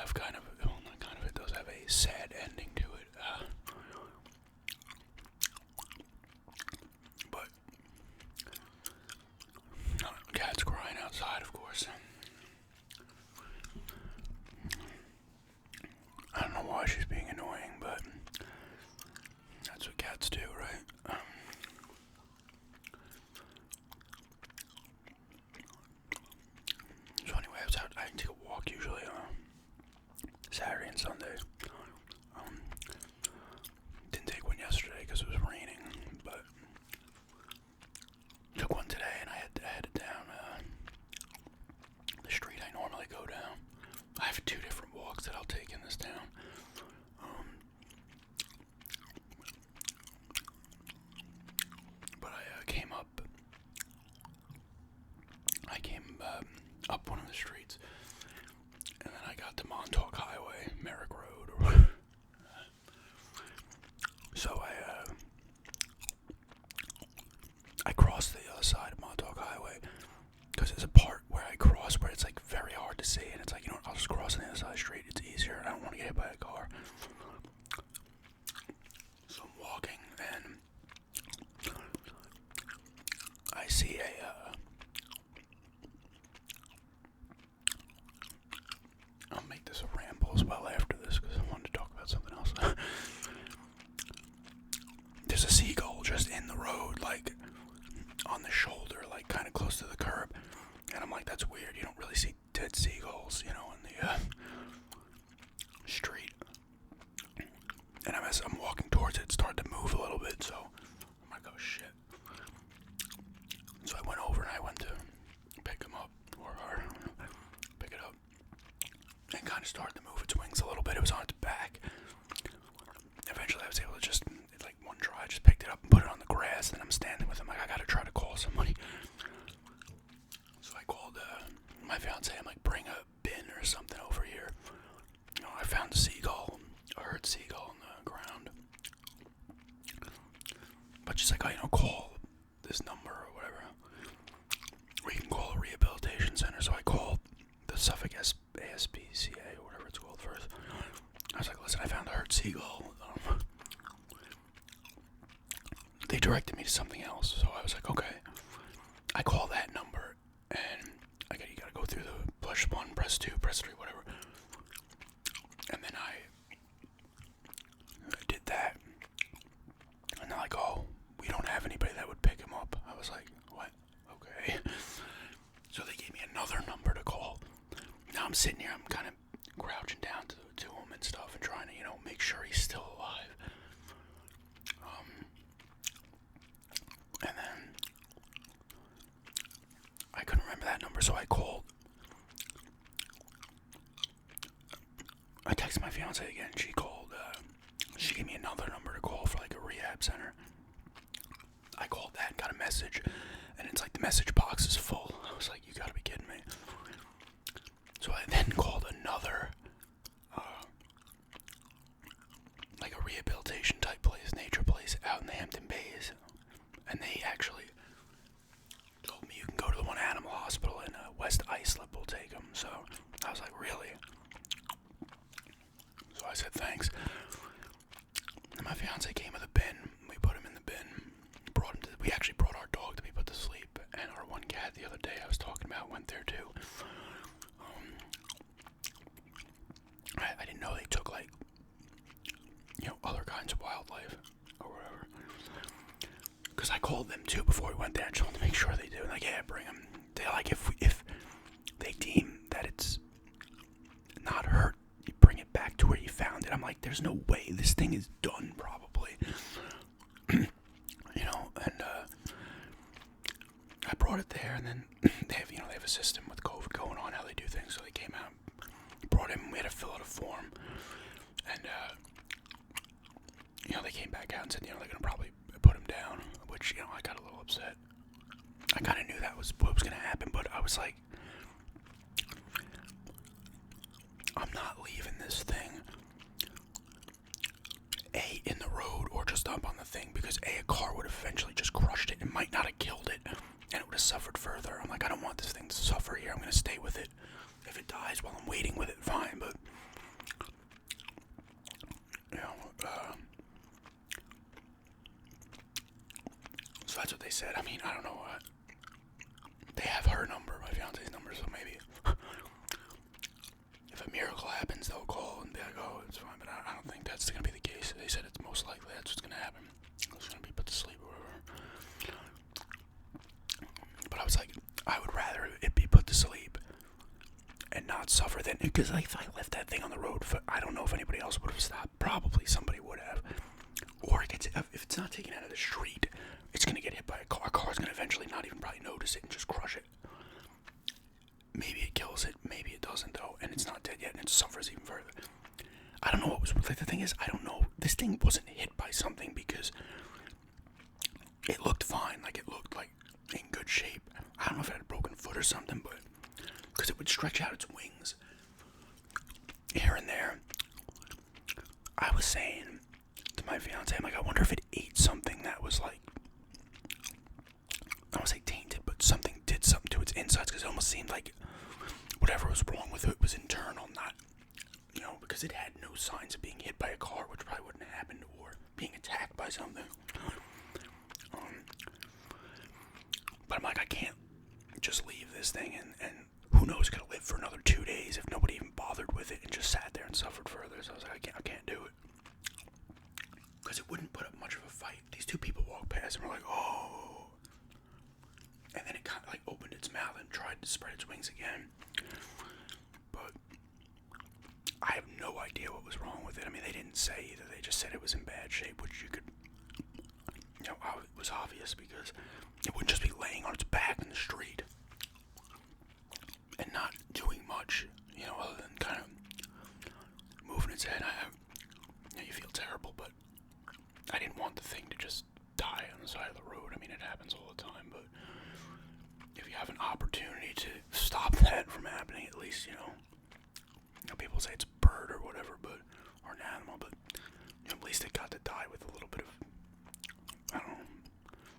have kind of, well, not kind of, it does have a sad ending to it. But cat's crying outside, of course. I don't know why she's being annoying, but that's what cats do, right? So anyway, I was out. I take a walk usually Saturday and Sunday. Didn't take one yesterday because it was raining, but took one today, and I headed down the street I normally go down. I have 2 different walks that I'll take in this town. But I came up one of the streets, and then I got to Montauk Highway, Merrick Road. So I crossed the other side of Montauk Highway because there's a part where I cross where it's like very hard to see, and it's like, I'll just cross on the other side of the street. It's easier, and I don't want to get hit by a car. So I'm walking, and I see I'll make this a ramble as well after this because I wanted to talk about something else. There's a seagull just in the road, like on the shoulder, like kind of close to the curb, and I'm like, that's weird. You don't really see dead seagulls, in the street. And as I'm walking towards it, it started to move a little bit, so I'm like, oh shit. So I went over and I went to pick him up, or pick it up, and kind of started to move its wings a little bit. It was on its back. Eventually I was able to just, like one try, I just picked it up and put it on the grass, and then I'm standing with him like, I gotta try to call somebody. So I called my fiance. I'm like, bring a bin or something over here. I found a seagull, a hurt seagull on the ground. But she's like, call this number or whatever. Or you can call a rehabilitation center. So I called the Suffolk ASPCA or whatever it's called first. I was like, listen, I found a hurt seagull. They directed me to something else. So I was like, okay. I call that number, and you gotta go through the push 1, press 2, press 3, whatever. And then I did that, and they're like, oh, we don't have anybody that would pick him up. I was like, what? Okay. So they gave me another number to call. Now I'm sitting here, I'm kind of crouching down to him and stuff, and trying to, make sure he's still alive. And then I couldn't remember that number, so I texted my fiance again. She called, she gave me another number to call for like a rehab center. I called that and got a message, and it's like the message box is full. I was like, you gotta be kidding me. So I then called another, like a rehabilitation type place, nature place out in the Hampton Bays, and they actually told me you can go to the one animal hospital in West Islip will take him. So I was like, really? So I said thanks. And my fiance came with a bin. We put him in the bin. We actually brought our dog to be put to sleep, and our one cat the other day I was talking about went there too. I didn't know they took like, other kinds of wildlife or whatever. Because I called them too before we went there. I just wanted to make sure they do. Like, yeah, bring them. They're like, if they deem that it's not hurt, you bring it back to where you found it. I'm like, there's no way this thing is done, probably. And I brought it there, and then they have a system with COVID going on, how they do things. So they came out, brought him. We had to fill out a form, and they came back out and said, they're gonna probably put him down. Which I got a little upset. I kind of knew that was what was gonna happen, but I was like, I'm not leaving this thing in the road or just up on the thing, because a car would have eventually just crushed it and might not have killed it, and it would have suffered further. I'm like, I don't want this thing to suffer here. I'm gonna stay with it. If it dies while I'm waiting with it, fine, but said, I mean, I don't know what. They have her number, my fiance's number, so maybe if a miracle happens, they'll call and be like, oh, it's fine, but I don't think that's going to be the case. They said it's most likely that's what's going to happen. It's going to be put to sleep or whatever. But I was like, I would rather it be put to sleep and not suffer than, because like, if I left that thing on the road, I don't know if anybody else would have stopped. Probably somebody would have. Or if it's not taken out of the street, it's going to get hit by a car. A car's going to eventually not even probably notice it and just crush it. Maybe it kills it, maybe it doesn't though, and it's not dead yet, and it suffers even further. I don't know what was, like, the thing is, I don't know, this thing wasn't hit by something because it looked fine, like it looked like in good shape. I don't know if it had a broken foot or something, but, because it would stretch out its wings here and there. I was saying to my fiance, I'm like, I wonder if it ate something that was like, I don't want to say tainted, but something did something to its insides, because it almost seemed like whatever was wrong with it was internal, not, because it had no signs of being hit by a car, which probably wouldn't have happened, or being attacked by something. But I'm like, I can't just leave this thing, and who knows, could have lived for another 2 days if nobody even bothered with it and just sat there and suffered further. So I was like, I can't do it. Because it wouldn't put up much of a fight. These two people walked past and were like, oh. And then it kind of like opened its mouth and tried to spread its wings again. But I have no idea what was wrong with it. I mean, they didn't say either. They just said it was in bad shape, which you could, it was obvious because it wouldn't just be laying on its back in the street and not doing much, other than kind of moving its head. You feel terrible, but I didn't want the thing to just die on the side of the road. I mean, it happens all the time, but if you have an opportunity to stop that from happening, at least, people say it's a bird or whatever, or an animal, but at least it got to die with a little bit of, I don't know,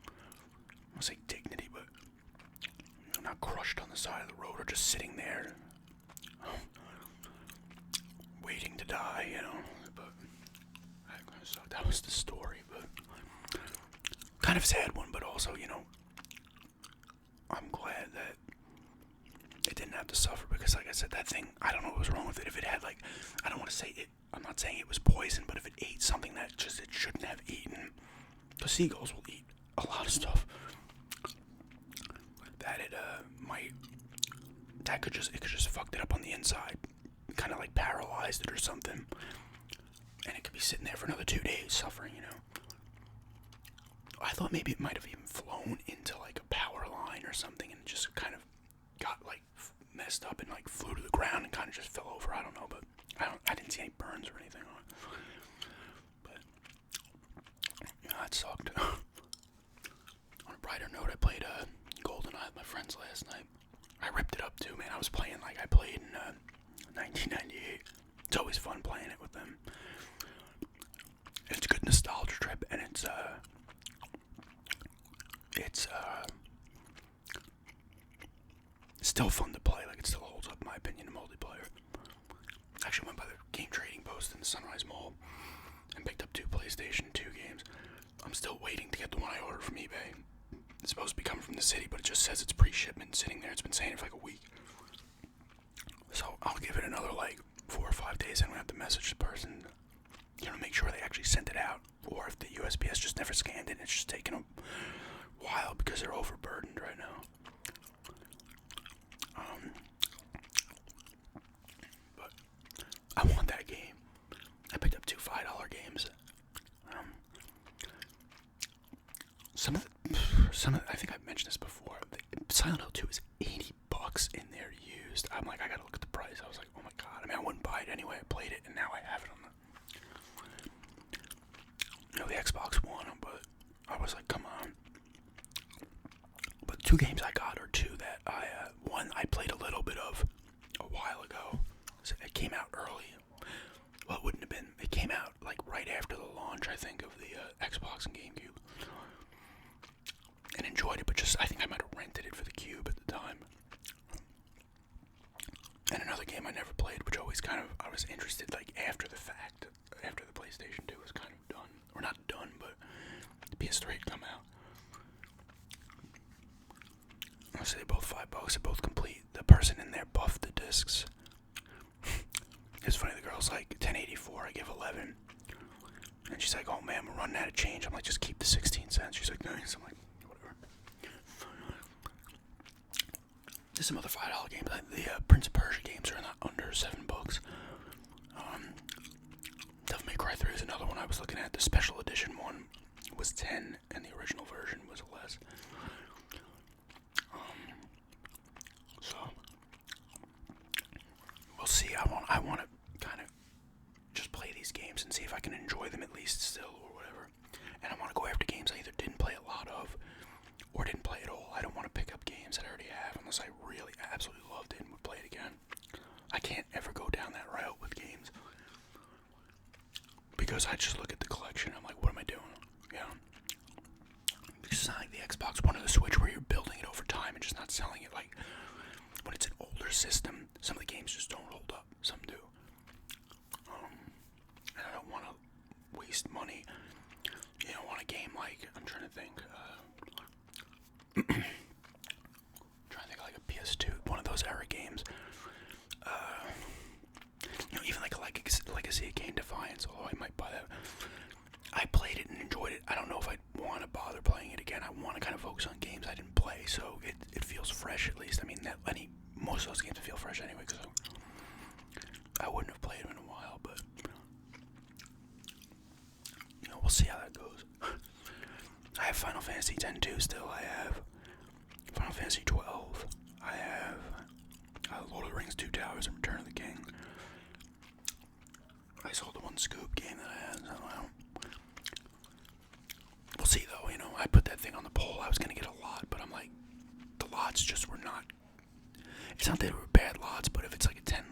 I want to say dignity, but not crushed on the side of the road or just sitting there waiting to die, but that kind of sucked. That was the story, but kind of a sad one, but also, I'm glad that it didn't have to suffer, because like I said, that thing, I don't know what was wrong with it. If it had, like, I don't want to say it, I'm not saying it was poison, but if it ate something that just it shouldn't have eaten, because seagulls will eat a lot of stuff, that it could just fucked it up on the inside, kind of like paralyzed it or something, and it could be sitting there for another 2 days suffering, I thought maybe it might have even flown into like a power line or something and just kind of got like messed up and like flew to the ground and kind of just fell over. I don't know, but I didn't see any burns or anything on it. But that sucked. On a brighter note, I played GoldenEye with my friends last night. I ripped it up too, man. I was playing like I played in 1998. It's always fun playing it with them. It's a good nostalgia trip, and it's still fun to play. Like, it still holds up, in my opinion, in multiplayer. Actually went by the game trading post in the Sunrise Mall and picked up 2 PlayStation 2 games. I'm still waiting to get the one I ordered from eBay. It's supposed to be coming from the city, but it just says it's pre-shipment sitting there. It's been saying it for like a week. So I'll give it another like 4 or 5 days, and we have to message the person, make sure they actually sent it out. Or if the USPS just never scanned it, and it's just taking a while because they're overburdened right now. But I want that game. I picked up 2 $5 games. Some of I think I've mentioned this before. Silent Hill 2 is $80 in there used. I'm like, I gotta look at the price. I was like, oh my god. I mean, I wouldn't buy it anyway. I played it, and now I have it on the Xbox One. But I was like, come on. But 2 games I got are 2 that one I played a little bit of a while ago. So it came out early. Well, it wouldn't have been. It came out like right after the launch, I think, of the Xbox and GameCube. And enjoyed it, but I think I might have rented it for the Cube at the time. And another game I never played, which always I was interested, like, after the fact, after the PlayStation 2 was kind of done. Or not done, but the PS3 had come out. So they're both $5. They're both complete. The person in there buffed the discs. It's funny, the girl's like, 1084, I give 11. And she's like, oh man, we're running out of change. I'm like, just keep the 16 cents. She's like, nice. I'm like, whatever. There's some other $5 games. Like the Prince of Persia games are not under $7. Devil May Cry 3 is another one I was looking at. The special edition one was 10, and the original version was less. So we'll see. I want to kind of just play these games and see if I can enjoy them at least still, or whatever. And I want to go after games I either didn't play a lot of or didn't play at all. I don't want to pick up games that I already have unless I really absolutely loved it and would play it again. I can't ever go down that route with games because I just look at the collection. I'm like, what am I doing? Yeah. Because it's not like the Xbox One or the Switch where you're building it over time and just not selling it. Like when it's an older system, some of the games just don't hold up. Some do. And I don't want to waste money, on a game like, I'm trying to think, like a PS2, one of those era games. Even like a Legacy of Kain Defiance, although I might buy that. I played it and enjoyed it. I don't know if I'd want to bother playing it again. I want to kind of focus on games I didn't play, so it feels fresh at least. I mean, most of those games feel fresh anyway, because I wouldn't have played them in a while, but we'll see how that goes. I have Final Fantasy X-2 still. I have Final Fantasy 12. I have Lord of the Rings 2 Towers and Return of the King. I sold the one Scoop game that I had, so I don't. We'll see though, I put that thing on the poll. I was gonna get a lot, but I'm like, the lots just were not. It's not that they were bad lots, but if it's like a 10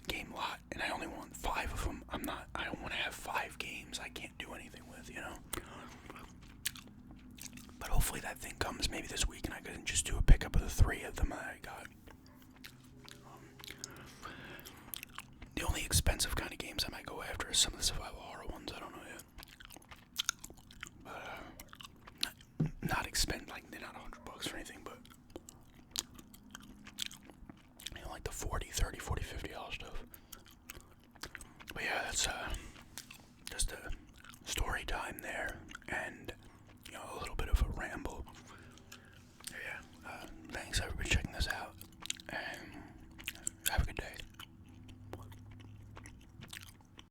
game lot and I only want 5 of them, I don't want to have 5 games I can't do anything with, But hopefully that thing comes maybe this week and I can just do a pickup of the 3 of them that I got. The only expensive kind of games I might go after is some of the survival horror ones. I don't know yet. But not expensive, like they're not $100 or anything, but like the $40, $30, $40, $50 stuff. But yeah, that's just a story time there, and